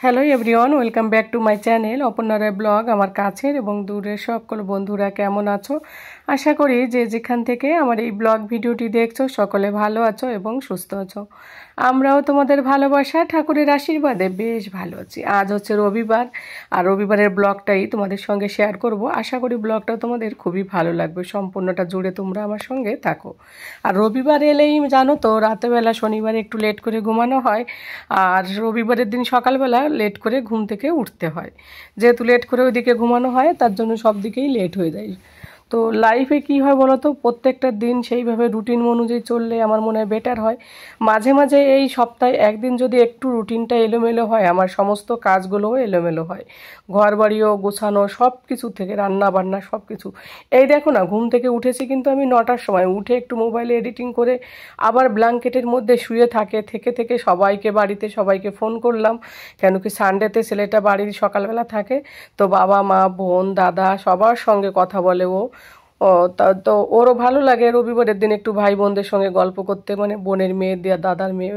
Hello everyone, welcome back to my channel Aparna blog. আমার কাছের এবং দূরের সকল বন্ধুরা কেমন আছো? আশা করি যে যেখান থেকে আমার এই ব্লগ ভিডিওটি দেখছো সকলে ভালো আছো এবং সুস্থ আছো। আমরাও তোমাদের ভালোবাসা ঠাকুরের আশীর্বাদে বেশ ভালো আছি। আজ হচ্ছে রবিবার, আর রবিবারের ব্লগটাই তোমাদের সঙ্গে শেয়ার করব। আশা করি ব্লগটা তোমাদের খুবই ভালো লাগবে, সম্পূর্ণটা জুড়ে তোমরা আমার সঙ্গে থাকো। আর রবিবার এলেই জানো তো, রাতেবেলা শনিবারে একটু লেট করে ঘুমানো হয়, আর রবিবারের দিন সকালবেলা লেট করে ঘুম থেকে উঠতে হয়। যেহেতু লেট করে ওইদিকে ঘুমানো হয়, তার জন্য সব দিকেই লেট হয়ে যায়। তো লাইফে কি হয় বলো তো, প্রত্যেকটা দিন সেইভাবে রুটিন অনুযায়ী চললে আমার মনে হয় বেটার হয়। মাঝে মাঝে এই সপ্তাহে একদিন যদি একটু রুটিনটা এলোমেলো হয়, আমার সমস্ত কাজগুলোও এলোমেলো হয়। ঘর বাড়িও গোছানো, সব কিছু থেকে রান্না বান্না সব কিছু। এই দেখো না, ঘুম থেকে উঠেছি কিন্তু আমি 9টার সময়, উঠে একটু মোবাইলে এডিটিং করে আবার ব্ল্যাঙ্কেটের মধ্যে শুয়ে থেকে থেকে বাড়িতে সবাইকে ফোন করলাম। কেন কি সানডেতে ছেলেটা বাড়ির সকালবেলা থাকে, তো বাবা মা বোন দাদা সবার সঙ্গে কথা বলে ও। তো ওরও ভালো লাগে রবিবারের দিন একটু ভাই বোনদের সঙ্গে গল্প করতে, মানে বোনের মেয়ে দাদার মেয়ে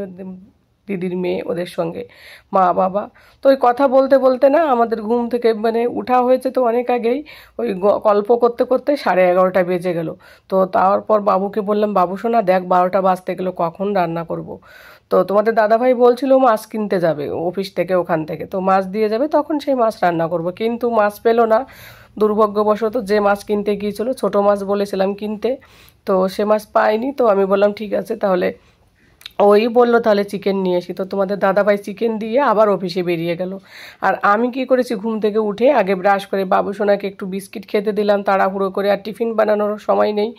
দিদির মেয়ে ওদের সঙ্গে মা বাবা। তো ওই কথা বলতে বলতে না আমাদের ঘুম থেকে মানে উঠা হয়েছে তো অনেক আগেই, ওই গল্প করতে করতে 11:30 বেজে গেল। তো তারপর বাবুকে বললাম, বাবু শোনা দেখ 12টা বাজতে গেলো, কখন রান্না করব। তো তোমাদের দাদাভাই বলছিল মাছ কিনতে যাবে অফিস থেকে, ওখান থেকে তো মাছ দিয়ে যাবে, তখন সেই মাছ রান্না করব। কিন্তু মাছ পেলো না দুর্ভাগ্যবশত। যে মাছ কিনতে গিয়েছিল ছোট মাছ বলেছিলাম কিনতে, তো সে মাছ পাইনি। তো আমি বললাম ঠিক আছে তাহলে, ওই বললো তাহলে চিকেন নিয়ে আসি। তো তোমাদের দাদাভাই চিকেন দিয়ে আবার অফিসে বেরিয়ে গেল। আর আমি কি করেছি, ঘুম থেকে উঠে আগে ব্রাশ করে বাবু সোনাকে একটু বিস্কিট খেতে দিলাম তাড়াহুড়ো করে, আর টিফিন বানানোর সময় নেই।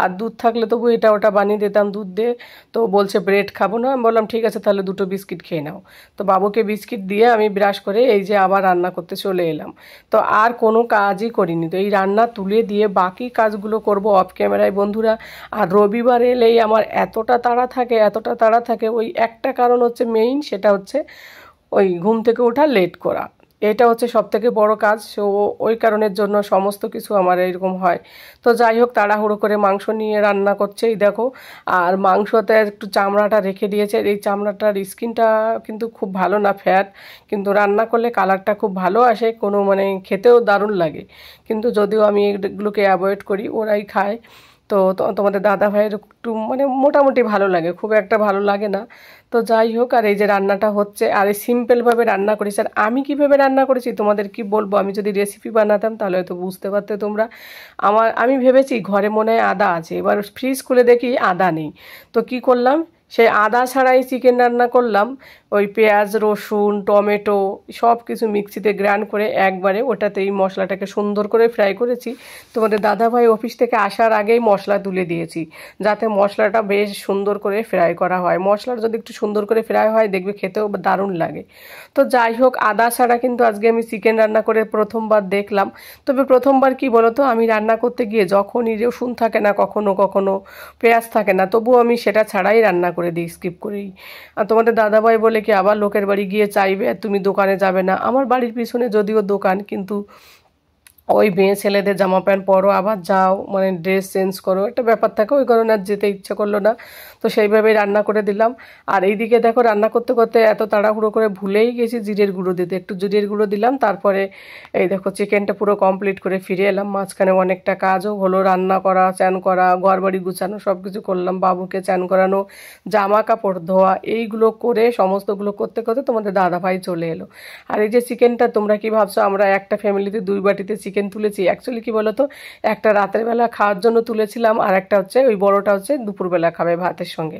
আর দুধ থাকলে তবু এটা ওটা বানিয়ে দিতাম দুধ দিয়ে। তো বলছে ব্রেড খাবো না, আমি বললাম ঠিক আছে তাহলে 2টো বিস্কিট খেয়ে নাও। তো বাবুকে বিস্কিট দিয়ে আমি ব্রাশ করে এই যে আবার রান্না করতে চলে এলাম। তো আর কোনো কাজই করিনি, তো এই রান্না তুলে দিয়ে বাকি কাজগুলো করব অফ ক্যামেরায় বন্ধুরা। আর রবিবার এলেই আমার এতটা তাড়া থাকে, ওই একটা কারণ হচ্ছে মেইন, সেটা হচ্ছে ওই ঘুম থেকে ওঠা লেট করা। এটা হচ্ছে সবথেকে বড় কাজ। সো ওই কারণের জন্য সমস্ত কিছু আমার এরকম হয়। তো যাই হোক, তাড়াহুড়ো করে মাংস নিয়ে রান্না করছে এই দেখো। আর মাংসতে একটু চামড়াটা রেখে দিয়েছে, এই চামড়াটার স্কিনটা কিন্তু খুব ভালো না, ফ্যাট, কিন্তু রান্না করলে কালারটা খুব ভালো আসে, কোনো মানে খেতেও দারুণ লাগে। কিন্তু যদিও আমি এগুলোকে অ্যাভয়েড করি, ওরাই খায়। তো তোমাদের দাদা ভাইয়ের একটু মানে মোটামুটি ভালো লাগে, খুব একটা ভালো লাগে না। তো যাই হোক, আর এই যে রান্নাটা হচ্ছে, আর এই সিম্পলভাবে রান্না করেছি। আর আমি কীভাবে রান্না করেছি তোমাদের কি বলবো, আমি যদি রেসিপি বানাতাম তাহলে হয়তো বুঝতে পারতে তোমরা। আমি ভেবেছি ঘরে মনে হয় আদা আছে, এবার ফ্রিজ খুলে দেখি আদা নেই। তো কি করলাম, সেই আদা ছাড়াই চিকেন রান্না করলাম। ওই পেঁয়াজ রসুন টমেটো সব কিছু মিক্সিতে গ্রাইন্ড করে একবারে ওটাতেই মশলাটাকে সুন্দর করে ফ্রাই করেছি। তোমাদের দাদাভাই অফিস থেকে আসার আগেই মশলা তুলে দিয়েছি, যাতে মশলাটা বেশ সুন্দর করে ফ্রাই করা হয়। মশলাটা যদি একটু সুন্দর করে ফ্রাই হয় দেখবে খেতেও দারুণ লাগে। তো যাই হোক, আদা ছাড়া কিন্তু আজকে আমি চিকেন রান্না করে প্রথমবার দেখলাম। তবে প্রথমবার কি বলো তো, আমি রান্না করতে গিয়ে যখনই রসুন থাকে না, কখনো কখনো পেঁয়াজ থাকে না, তবুও আমি সেটা ছাড়াই রান্না করে দিই, স্কিপ করেই। আর তোমাদের দাদাভাই বলে কি আবার লোকের বাড়ি গিয়ে চাইবে, তুমি দোকানে যাবে না। আমার বাড়ির পিছনে যদিও দোকান, কিন্তু ওই মেয়ে ছেলেদের জামা প্যান্ট পরো আবার যাও, মানে ড্রেস চেঞ্জ করো, একটা ব্যাপার থাকে, ওই কারণে আর যেতে ইচ্ছে করলো না। তো সেইভাবেই রান্না করে দিলাম। আর এইদিকে দেখো রান্না করতে করতে এত তাড়াহুড়ো করে ভুলেই গেছি জিরের গুঁড়ো দিতে, একটু জিরের গুঁড়ো দিলাম। তারপরে এই দেখো চিকেনটা পুরো কমপ্লিট করে ফিরে এলাম। মাঝখানে অনেকটা কাজও হলো, রান্না করা, চান করা, ঘর বাড়ি গুছানো সব কিছু করলাম, বাবুকে চান করানো, জামা কাপড় ধোয়া, এইগুলো করে সমস্তগুলো করতে করতে তোমাদের দাদাভাই চলে এলো। আর এই যে চিকেনটা, তোমরা কি ভাবছো আমরা একটা ফ্যামিলিতে 2 বাটিতে চিকেন তুলেছি? অ্যাকচুয়ালি কি বলতো, একটা রাতের বেলা খাওয়ার জন্য তুলেছিলাম, আর একটা হচ্ছে ওই বড়টা হচ্ছে দুপুরবেলা খাবে ভাতের সঙ্গে।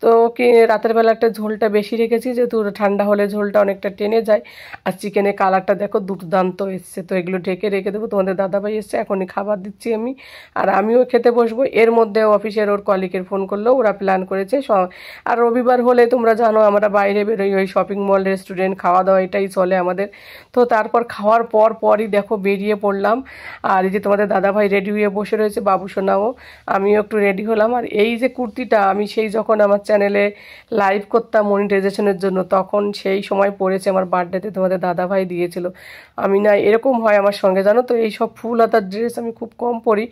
তো কি রাতের বেলা একটা ঝোলটা বেশি রেখেছি, যেহেতু ঠান্ডা হলে ঝোলটা অনেকটা টেনে যায়। আর চিকেনের কালারটা দেখো দুর্দান্ত এসছে। তো এগুলো ঢেকে রেখে দেবো, তোমাদের দাদাভাই এসছে, এখনই খাবার দিচ্ছি আমি, আর আমিও খেতে বসবো। এর মধ্যে অফিসের ওর কলিগের ফোন করলো, ওরা প্ল্যান করেছে। আর রবিবার হলে তোমরা জানো আমরা বাইরে বেরোই, ওই শপিং মল রেস্টুরেন্ট খাওয়া দাওয়া এটাই চলে আমাদের। তো তারপর খাওয়ার পরই দেখো বেরিয়ে পড়লাম। আর এই যে তোমাদের দাদাভাই রেডি হয়ে বসে রয়েছে, বাবু সোনাও, আমিও একটু রেডি হলাম। আর এই যে কুর্তিটা আমি সেই যখন আমার চ্যানেলে লাইভ করতাম মনিটাইজেশনের জন্য, তখন সেই সময় পড়েছে আমার বার্থডেতে তোমাদের দাদাভাই দিয়েছিল। আমি না এরকম হয় আমার সঙ্গে, জানো তো, এই সব ফুল হাতার ড্রেস আমি খুব কম পরি,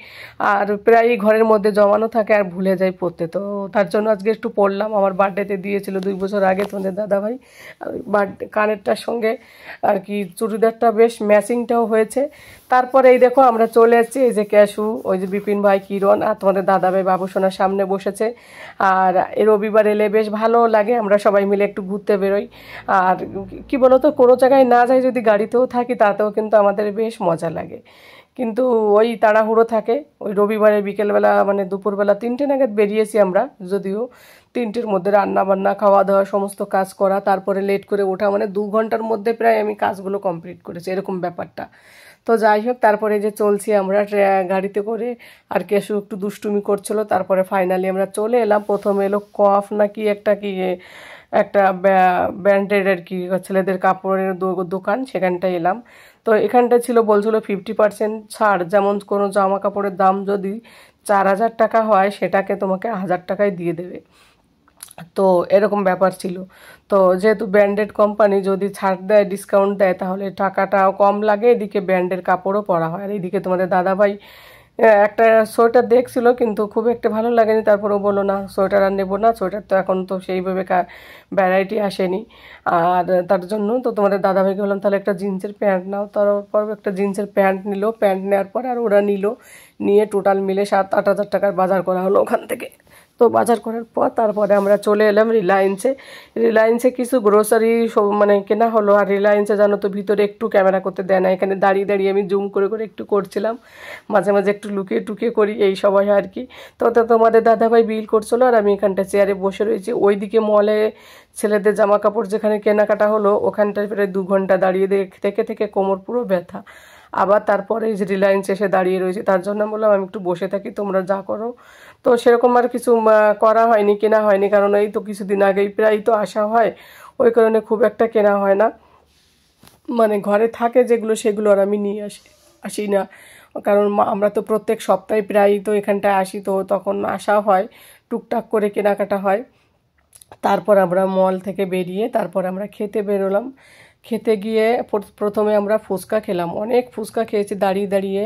আর প্রায় ঘরের মধ্যে জমানো থাকে আর ভুলে যাই পরতে। তো তার জন্য আজকে একটু পরলাম, আমার বার্থডেতে দিয়েছিল 2 বছর আগে তোমাদের দাদাভাই। বার্থডে কানেরটার সঙ্গে আর কি চুড়িদারটা বেশ ম্যাচিংটাও হয়েছে। তারপরে এই দেখো আমরা চলে এসেছি, এই যে ক্যাশু, ওই যে বিপিন ভাই, কিরণ আর তোমাদের দাদাভাই বাবুসোনার সামনে বসেছে। আর এই রবিবার এলে বেশ ভালো লাগে, আমরা সবাই মিলে একটু ঘুরতে বেরোই। আর কি বলতো, কোনো জায়গায় না যাই যদি গাড়িতেও থাকি তাতেও কিন্তু আমাদের বেশ মজা লাগে। কিন্তু ওই তাড়াহুড়ো থাকে। ওই রবিবারে বিকেলবেলা মানে দুপুরবেলা 3টে নাগাদ বেরিয়েছি আমরা, যদিও 3টের মধ্যে রান্না বান্না খাওয়া দাওয়া সমস্ত কাজ করা, তারপরে লেট করে ওঠা, মানে 2 ঘন্টার মধ্যে প্রায় আমি কাজগুলো কমপ্লিট করেছি, এরকম ব্যাপারটা। তো যাই হোক, তারপরে যে চলছি আমরা গাড়িতে করে, আর কেশু একটু দুষ্টুমি করছিল। তারপরে ফাইনালি আমরা চলে এলাম। প্রথমে এলো কফ নাকি একটা ব্র্যান্ডেড আর কি ছেলেদের কাপড়ের দোকান, সেখানটায় এলাম। তো এখানটা ছিল, বলছিল 50% ছাড়, যেমন কোনো জামা কাপড়ের দাম যদি 4000 টাকা হয় সেটাকে তোমাকে 1000 টাকায় দিয়ে দেবে। তো এরকম ব্যাপার ছিল। তো যেহেতু ব্র্যান্ডেড কোম্পানি, যদি ছাড় দেয়, ডিসকাউন্ট দেয়, তাহলে টাকাটাও কম লাগে, এদিকে ব্র্যান্ডের কাপড়ও পরা হয়। আর এইদিকে তোমাদের দাদাভাই একটা সোয়েটার দেখছিল, কিন্তু খুব একটা ভালো লাগেনি। তারপরেও বললো না, সোয়েটার আর নেবো না, সোয়েটার তো এখন তো সেইভাবে ভ্যারাইটি আসেনি। আর তার জন্য তো তোমাদের দাদাভাইকে বললাম তাহলে একটা জিন্সের প্যান্ট নাও। তারপর একটা জিন্সের প্যান্ট নিল। প্যান্ট নেওয়ার পর আর ওরা নিয়ে টোটাল মিলে 7-8 হাজার টাকার বাজার করা হলো ওখান থেকে। তো বাজার করার পর তারপরে আমরা চলে এলাম রিলায়েন্সে কিছু গ্রোসারি সব মানে কেনা হলো। আর রিলায়েন্সে জানো তো ভিতরে একটু ক্যামেরা করতে দেয় না, এখানে দাঁড়িয়ে দাঁড়িয়ে আমি জুম করে করে একটু করছিলাম, মাঝে মাঝে একটু লুকিয়ে টুকিয়ে করি, এই সবাই আর কি। তো তোমাদের দাদাভাই বিল করছিল আর আমি এখানটা চেয়ারে বসে রয়েছি। ওইদিকে মলে ছেলেদের জামা কাপড় যেখানে কেনাকাটা হলো, ওখানটায় প্রায় 2 ঘন্টা দাঁড়িয়ে থেকে থেকে কোমর পুরো ব্যথা। আবার তারপরে এই যে রিলায়েন্স এসে দাঁড়িয়ে রয়েছে, তার জন্য বললাম আমি একটু বসে থাকি, তোমরা যা করো। তো সেরকম আর কিছু করা হয়নি, কেনা হয়নি, কারণ এই তো কিছুদিন আগেই প্রায় তো আসা হয়, ওই কারণে খুব একটা কেনা হয় না। মানে ঘরে থাকে যেগুলো সেগুলো আর আমি নিয়ে আসি না, কারণ আমরা তো প্রত্যেক সপ্তাহে প্রায় তো এখানটায় আসি, তো তখন আসা হয়, টুকটাক করে কেনাকাটা হয়। তারপর আমরা মল থেকে বেরিয়ে তারপর আমরা খেতে বেরোলাম। খেতে গিয়ে প্রথমে আমরা ফুচকা খেলাম, অনেক ফুচকা খেয়েছি দাঁড়িয়ে দাঁড়িয়ে।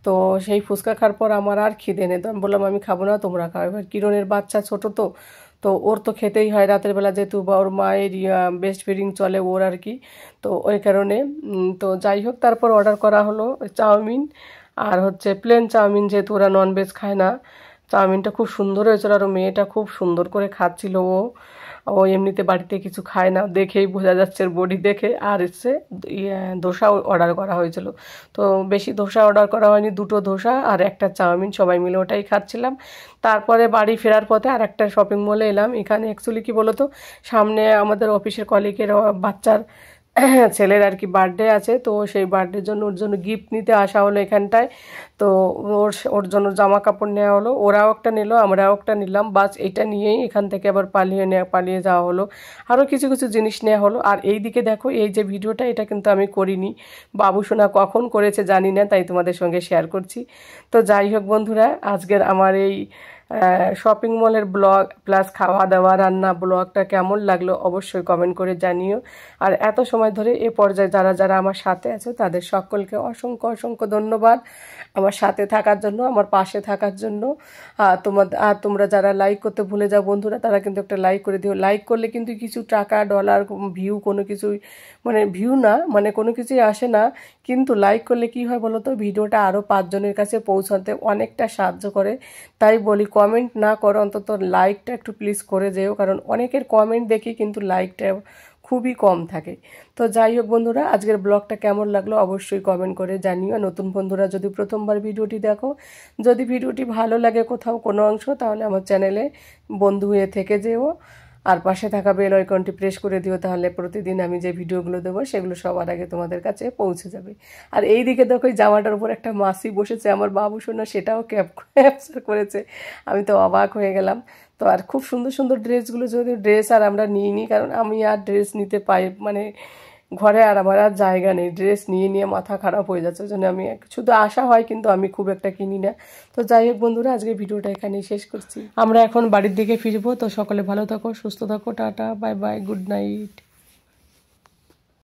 তো সেই ফুচকা খাওয়ার পর আমার আর খিদে নেই, তো আমি বললাম আমি খাবো না, তোমরা খাও। এবার কিরণের বাচ্চা ছোট, তো ওর তো খেতেই হয় রাতের বেলা, যেহেতু বা ওর মায়ের বেস্ট ফিডিং চলে ওর আর কি। তো ওই কারণে তো যাই হোক, তারপর অর্ডার করা হলো চাউমিন, আর হচ্ছে প্লেন চাউমিন, যেহেতু ওরা ননভেজ খায় না। চাউমিনটা খুব সুন্দর হয়েছিল, আর মেয়েটা খুব সুন্দর করে খাচ্ছিল। ও এমনিতে বাড়িতে কিছু খায় না, দেখেই বোঝা যাচ্ছে বডি দেখে। আর এসে ধোসা অর্ডার করা হয়েছিল, তো বেশি ধোসা অর্ডার করা হয়নি, 2টো ধোসা আর একটা চাউমিন, সবাই মিলে ওটাই খাচ্ছিলাম। তারপরে বাড়ি ফেরার পথে আর একটা শপিং মলে এলাম। এখানে অ্যাকচুয়ালি কি বলো তো, সামনে আমাদের অফিসের কলিগের বাচ্চার ছেলের আর কি বার্থডে আছে, তো সেই বার্থডের জন্য ওর জন্য গিফট নিতে আসা হলো এখানটায়। তো ওর জন্য জামা কাপড় নেওয়া হলো, ওরাও একটা নিল, আমরাও একটা নিলাম, বাস এটা নিয়েই এখান থেকে আবার পালিয়ে যাওয়া হলো। আরও কিছু কিছু জিনিস নেওয়া হলো। আর এই দিকে দেখো, এই যে ভিডিওটা, এটা কিন্তু আমি করিনি, বাবুসোনা কখন করেছে জানি না, তাই তোমাদের সঙ্গে শেয়ার করছি। তো যাই হোক বন্ধুরা, আজকের আমার এই শপিং মলের ব্লগ প্লাস খাওয়া দাওয়া রান্না ব্লগটা কেমন লাগলো অবশ্যই কমেন্ট করে জানিও। আর এত সময় ধরে এ পর্যায়ে যারা যারা আমার সাথে আছে তাদের সকলকে অসংখ্য অসংখ্য ধন্যবাদ আমার সাথে থাকার জন্য, আমার পাশে থাকার জন্য। আর তোমরা যারা লাইক করতে ভুলে যাও বন্ধুরা, তারা কিন্তু একটা লাইক করে দিও। লাইক করলে কিন্তু কিছু টাকা, ডলার, ভিউ কোনো কিছুই, মানে ভিউ না, মানে কোনো কিছুই আসে না, কিন্তু লাইক করলে কি হয় বলো তো, ভিডিওটা আরও 5 জনের কাছে পৌঁছাতে অনেকটা সাহায্য করে। তাই বলি, কমেন্ট না করো, অন্তত লাইকটা একটু প্লিজ করে যেও, কারণ অনেকের কমেন্ট দেখি কিন্তু লাইকটা খুবই কম থাকে। তো যাই হোক বন্ধুরা, আজকের ব্লগটা কেমন লাগলো অবশ্যই কমেন্ট করে জানিও। নতুন বন্ধুরা যদি প্রথমবার ভিডিওটি দেখো, যদি ভিডিওটি ভালো লাগে কোথাও কোনো অংশ, তাহলে আমার চ্যানেলে বন্ধু হয়ে থেকে যেও, আর পাশে থাকা বেল আইকনটি প্রেস করে দিও, তাহলে প্রতিদিন আমি যে ভিডিওগুলো দেবো সেগুলো সবার আগে তোমাদের কাছে পৌঁছে যাবে। আর এই দিকে দেখো, এই জামাটার উপর একটা মাসি বসেছে, আমার বাবুসোনা, সেটাও ক্যাপচার করেছে, আমি তো অবাক হয়ে গেলাম। তো আর খুব সুন্দর সুন্দর ড্রেসগুলো, যদি ড্রেস আর আমরা নিইনি, কারণ আমি আর ড্রেস নিতে পাই মানে ঘরে আর আমার আর জায়গা নেই, ড্রেস নিয়ে নিয়ে মাথা খারাপ হয়ে যাচ্ছে। ওই জন্য আমি শুধু আসা হয়, কিন্তু আমি খুব একটা কিনি না। তো যাই হোক বন্ধুরা, আজকে ভিডিওটা এখানেই শেষ করছি। আমরা এখন বাড়ির দিকে ফিরবো। তো সকলে ভালো থাকো, সুস্থ থাকো, tata, bye bye, good night.